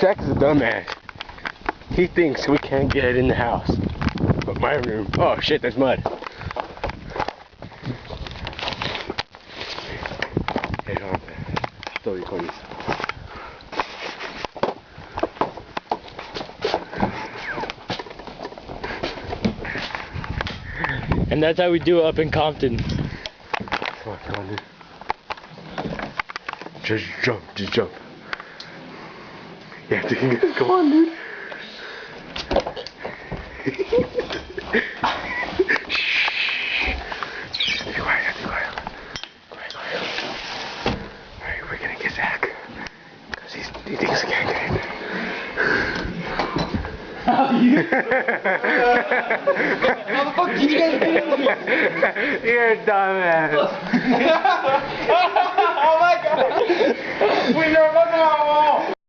Zach is a dumbass. He thinks we can't get in the house. But my room. Oh shit, there's mud. Estoy con eso. And that's how we do it up in Compton. Come on, dude. Just jump. Yeah, dude. Come on, dude. Shh. Be quiet. Quiet. Alright, we're gonna get Zach. Because he thinks he can't get in. How the fuck did you guys do? You're a dumbass. Oh my god! We never know!